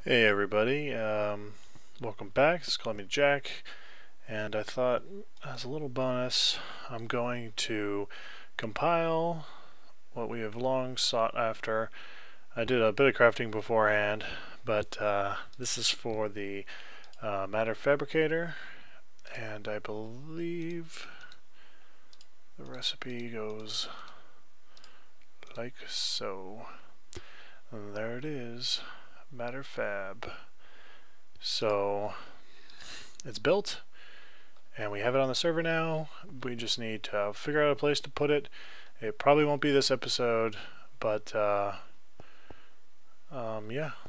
Hey everybody, welcome back. This is CalamityJack, and I thought as a little bonus I'm going to compile what we have long sought after. I did a bit of crafting beforehand, but this is for the matter fabricator, and I believe the recipe goes like so. And there it is. Matter fab. So it's built and we have it on the server now. We just need to figure out a place to put it. It probably won't be this episode, but yeah,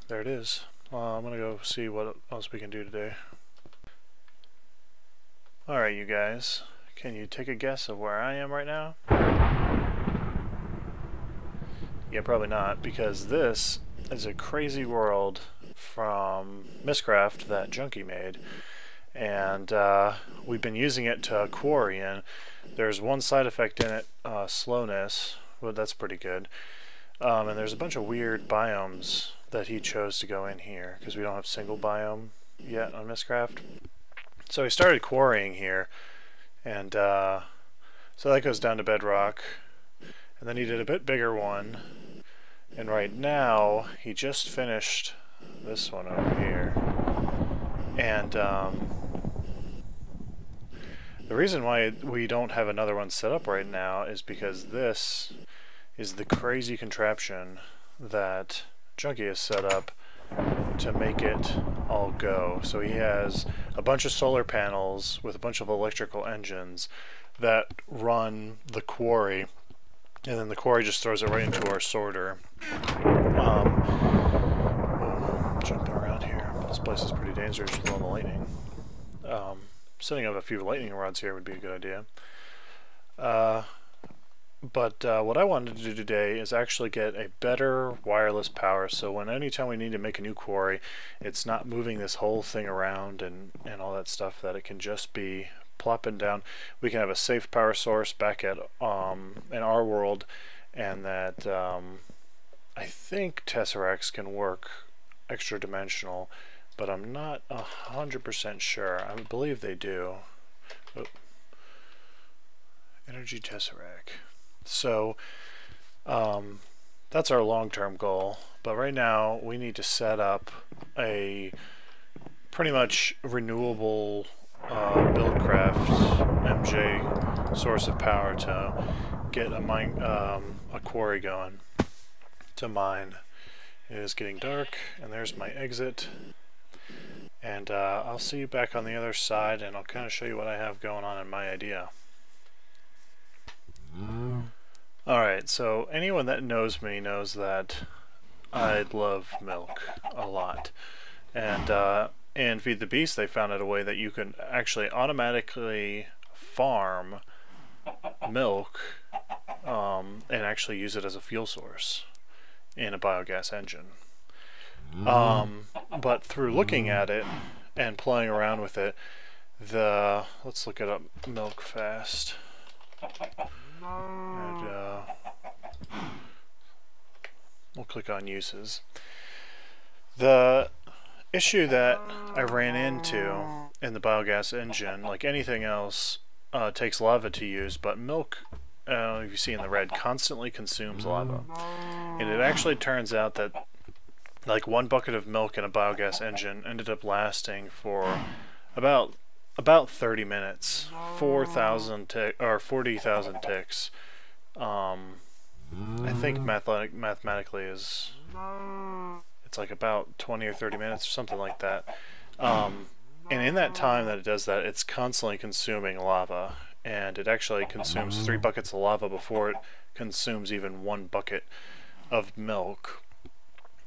there it is. I'm gonna go see what else we can do today. Alright, you guys, can you take a guess of where I am right now? Yeah, probably not, because this is a crazy world from Mystcraft that Junkie made, and we've been using it to quarry, and there's one side effect in it, slowness. Well, that's pretty good. And there's a bunch of weird biomes that he chose to go in here because we don't have single biome yet on Mystcraft. So he started quarrying here, and so that goes down to bedrock, and then he did a bit bigger one. And right now, he just finished this one over here. And the reason why we don't have another one set up right now is because this is the crazy contraption that Junkie has set up to make it all go. So he has a bunch of solar panels with a bunch of electrical engines that run the quarry, and then the quarry just throws it right into our sorter. Jumping around here. This place is pretty dangerous with all the lightning. Setting up a few lightning rods here would be a good idea. But what I wanted to do today is actually get a better wireless power, so anytime we need to make a new quarry, it's not moving this whole thing around and all that stuff, that it can just be plopping down. We can have a safe power source back at in our world, and that I think Tesseracts can work extra dimensional, but I'm not 100% sure. I believe they do. Oh. Energy Tesseract. So that's our long-term goal, but right now we need to set up a pretty much renewable Buildcraft MJ source of power to get a quarry going to mine. It is getting dark, and there's my exit, and I'll see you back on the other side, and I'll kind of show you what I have going on in my idea. Alright, so anyone that knows me knows that I love milk a lot, and in Feed the Beast they found out a way that you can actually automatically farm milk and actually use it as a fuel source in a biogas engine. But through looking at it and playing around with it, let's look it up milk fast. And we'll click on uses. The issue that I ran into in the biogas engine, like anything else, takes lava to use, but milk, if you see in the red, constantly consumes lava. And it actually turns out that like 1 bucket of milk in a biogas engine ended up lasting for about 30 minutes, 40,000 ticks. I think mathematically is, it's like about 20 or 30 minutes or something like that. And in that time that it does that, it's constantly consuming lava, and it actually consumes 3 buckets of lava before it consumes even 1 bucket of milk.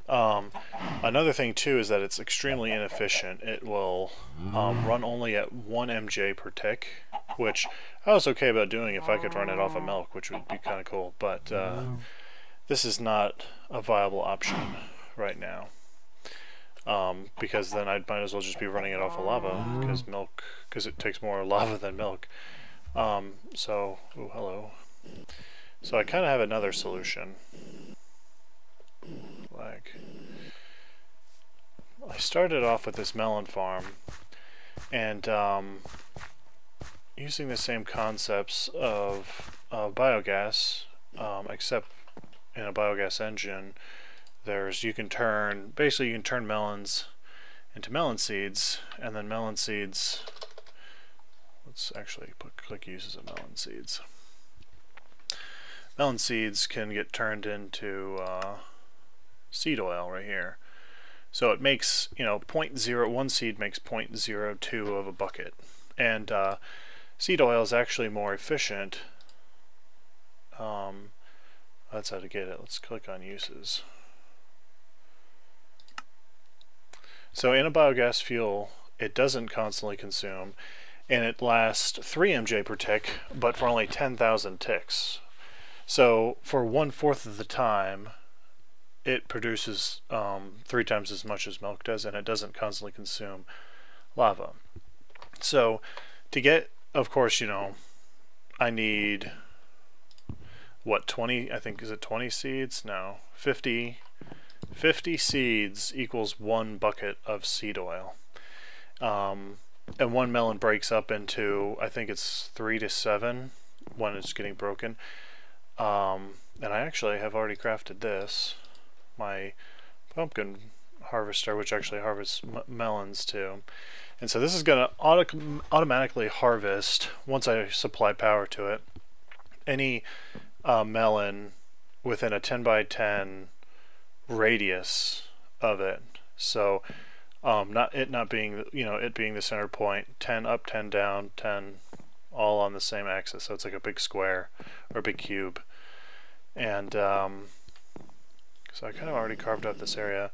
Another thing too is that it's extremely inefficient. It will run only at 1 MJ per tick, which I was okay about doing if I could run it off of milk, which would be kind of cool, but this is not a viable option right now, because then I might as well just be running it off of lava, because it takes more lava than milk. So, oh, hello. So I kind of have another solution. Lag. started off with this melon farm, and using the same concepts of biogas, except in a biogas engine, you can turn melons into melon seeds, and then melon seeds, let's actually click uses of melon seeds. Melon seeds can get turned into seed oil right here. So it makes, you know, 1 seed makes 0.02 of a bucket. And seed oil is actually more efficient. That's how to get it. Let's click on uses. So in a biogas fuel, it doesn't constantly consume, and it lasts 3 mJ per tick, but for only 10,000 ticks. So for 1/4 of the time, it produces 3 times as much as milk does, and it doesn't constantly consume lava. So to get, of course, you know, I need, what, 20, I think, is it 20 seeds? No, 50 seeds equals 1 bucket of seed oil. And 1 melon breaks up into, I think it's 3 to 7 when it's getting broken. And I actually have already crafted this, my pumpkin harvester, which actually harvests melons too. And so this is going to automatically harvest, once I supply power to it, any melon within a 10 by 10 radius of it. So not being, you know, it being the center point, 10 up, 10 down, 10 all on the same axis. So it's like a big square or a big cube. And so I kind of already carved out this area,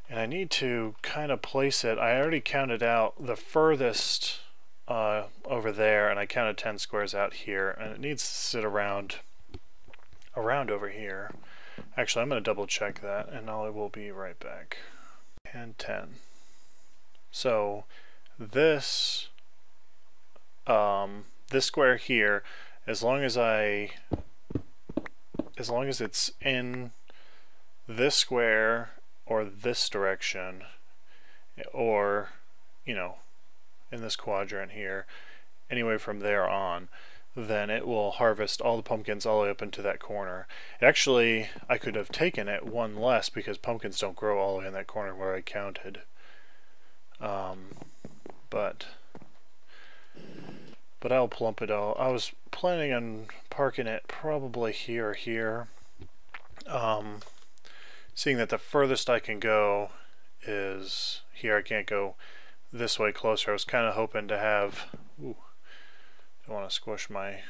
and I need to kind of place it. I already counted out the furthest over there, and I counted 10 squares out here, and it needs to sit around over here. Actually, I'm going to double check that, and I will be right back. And 10. So this this square here, as long as it's in this square or this direction, or, you know, in this quadrant here, anyway from there on, then it will harvest all the pumpkins all the way up into that corner. Actually, I could have taken it 1 less because pumpkins don't grow all the way in that corner where I counted. But I'll plump it all. I was planning on parking it probably here or here. Seeing that the furthest I can go is here, I can't go this way closer. I was kind of hoping to have, ooh, don't want to squish my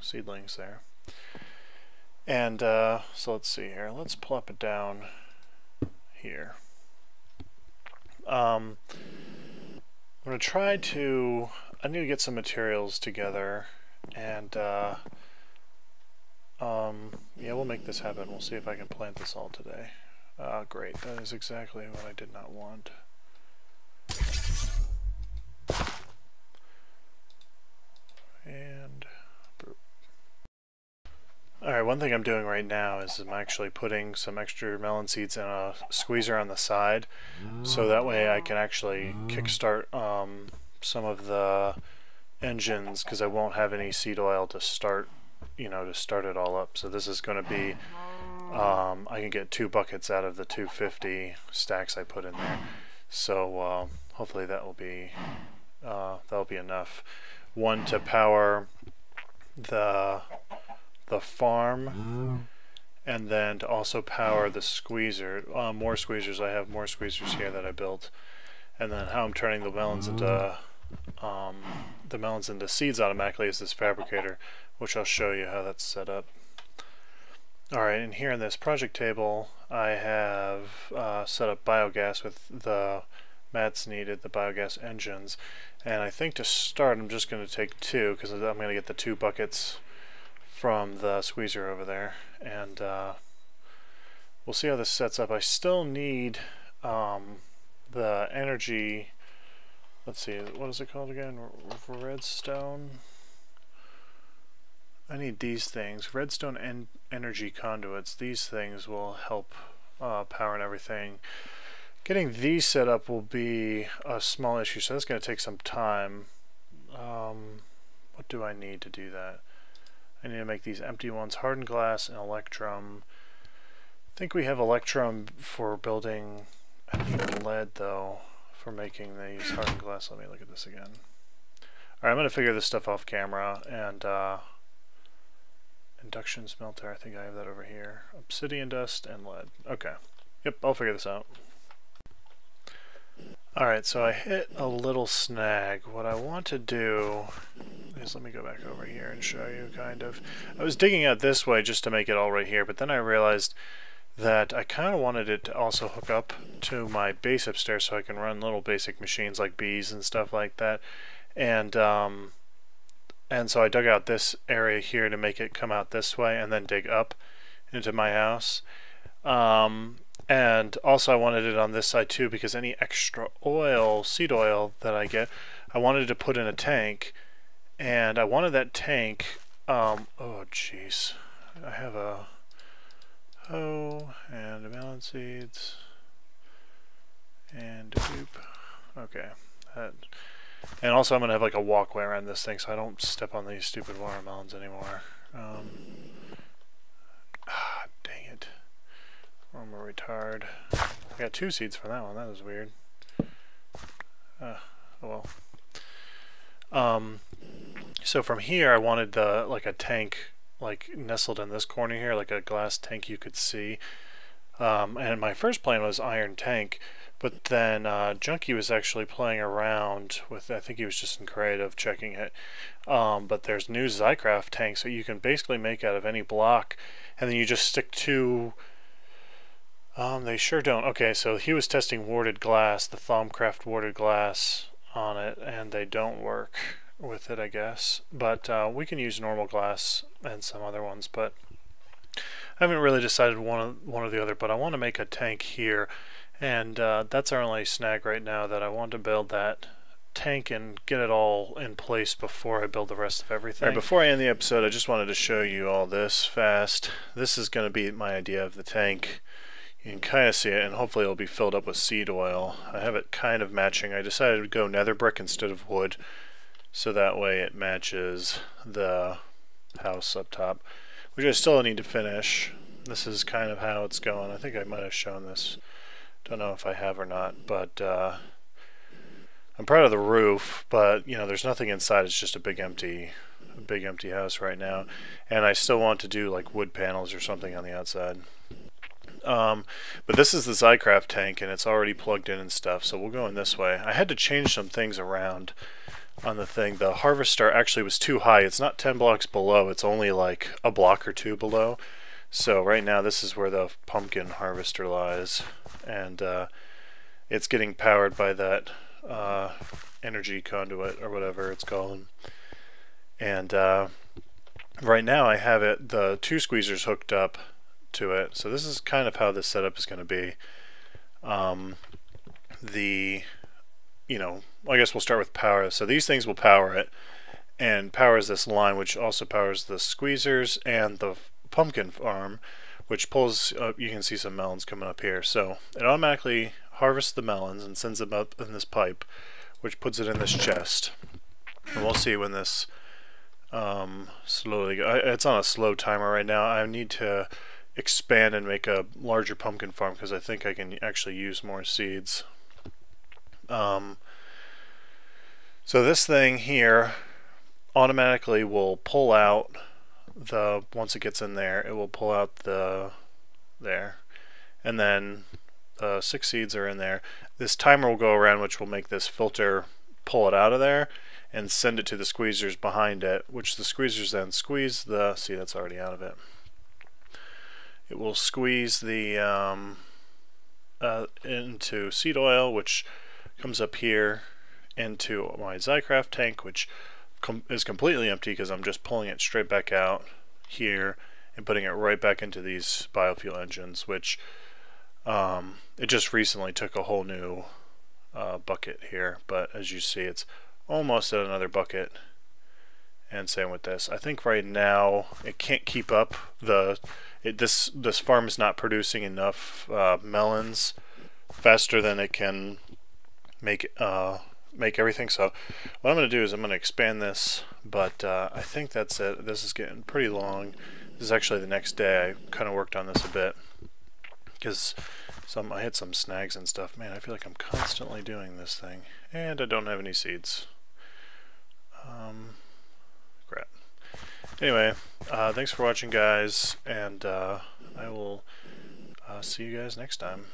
seedlings there. And so let's see here. Let's plop it down here. I'm going to try to, I need to get some materials together, and yeah, we'll make this happen. We'll see if I can plant this all today. Great, that is exactly what I did not want. And alright, one thing I'm doing right now is I'm actually putting some extra melon seeds in a squeezer on the side, so that way I can actually kickstart some of the engines, because I won't have any seed oil to start, you know, to start it all up. So this is going to be, I can get 2 buckets out of the 250 stacks I put in there. So hopefully that'll be enough. One to power the farm, and then to also power the squeezer. More squeezers. I have more squeezers here that I built. And then how I'm turning the melons into seeds automatically is this fabricator, which I'll show you how that's set up. Alright, and here in this project table I have set up biogas with the mats needed, the biogas engines, and I think to start I'm just going to take 2, because I'm going to get the 2 buckets from the squeezer over there, and we'll see how this sets up. I still need the energy, let's see, what is it called again? Redstone? I need these things, redstone and energy conduits. These things will help power and everything Getting these set up will be a small issue, so that's going to take some time. What do I need to do that? I need to make these empty ones hardened glass and electrum. I think we have electrum for building, I think lead though, for making these hardened glass. Let me look at this again. Alright, I'm going to figure this stuff off camera, and induction smelter, I think I have that over here. Obsidian dust and lead. Okay. Yep, I'll figure this out. Alright, so I hit a little snag. What I want to do is, let me go back over here and show you kind of. I was digging out this way just to make it all right here, but then I realized that I kind of wanted it to also hook up to my base upstairs so I can run little basic machines like bees and stuff like that. And so I dug out this area here to make it come out this way and then dig up into my house. And also I wanted it on this side too, because any extra oil, seed oil that I get, I wanted to put in a tank, and I wanted that tank, oh jeez, I have a hoe and a melon seeds and a hoop. Okay, and also I'm going to have like a walkway around this thing so I don't step on these stupid watermelons anymore. Dang it. I'm a retard. I got 2 seeds for that one. That was weird. Oh well. So from here I wanted like a tank like nestled in this corner here, like a glass tank you could see. And my first plan was iron tank, but then Junkie was actually playing around with, I think he was just in creative checking it. But there's new Zycraft tanks that you can basically make out of any block, and then you just stick 2. They sure don't. Okay, so he was testing warded glass, the Thaumcraft warded glass on it, and they don't work with it, I guess. But we can use normal glass and some other ones, but I haven't really decided one or the other. But I want to make a tank here, and that's our only snag right now, that I want to build that tank and get it all in place before I build the rest of everything. All right, before I end the episode, I just wanted to show you all this fast. This is going to be my idea of the tank. You can kind of see it, and hopefully it'll be filled up with seed oil. I have it kind of matching. I decided to go nether brick instead of wood, so that way it matches the house up top, which I still need to finish. This is kind of how it's going. I think I might have shown this. Don't know if I have or not, but I'm proud of the roof, but you know, there's nothing inside. It's just a big empty house right now, and I still want to do like wood panels or something on the outside. But this is the Zycraft tank, and it's already plugged in and stuff, so we'll go in this way. I had to change some things around on the thing. The harvester actually was too high. It's not 10 blocks below, it's only like a block or 2 below. So right now this is where the pumpkin harvester lies, and it's getting powered by that energy conduit or whatever it's called. And right now I have it, the 2 squeezers hooked up to it. So this is kind of how this setup is going to be. You know, I guess we'll start with power. So these things will power it, and powers this line, which also powers the squeezers and the pumpkin farm, which pulls up. You can see some melons coming up here. So it automatically harvests the melons and sends them up in this pipe, which puts it in this chest. And we'll see when this slowly. It's on a slow timer right now. I need to expand and make a larger pumpkin farm because I think I can actually use more seeds. So this thing here automatically will pull out once it gets in there, it will pull out there, and then 6 seeds are in there. This timer will go around, which will make this filter pull it out of there and send it to the squeezers behind it, which the squeezers then squeeze the, see, that's already out of it. It will squeeze the into seed oil, which comes up here into my Zycraft tank, which is completely empty because I'm just pulling it straight back out here and putting it right back into these biofuel engines, which it just recently took a whole new bucket here, but as you see, it's almost at another bucket. And same with this. I think right now it can't keep up. This farm is not producing enough melons faster than it can make everything. So what I'm going to do is I'm going to expand this, but I think that's it. This is getting pretty long. This is actually the next day. I kind of worked on this a bit because I had some snags and stuff. Man, I feel like I'm constantly doing this thing, and I don't have any seeds. Crap. Anyway, thanks for watching, guys, and I will see you guys next time.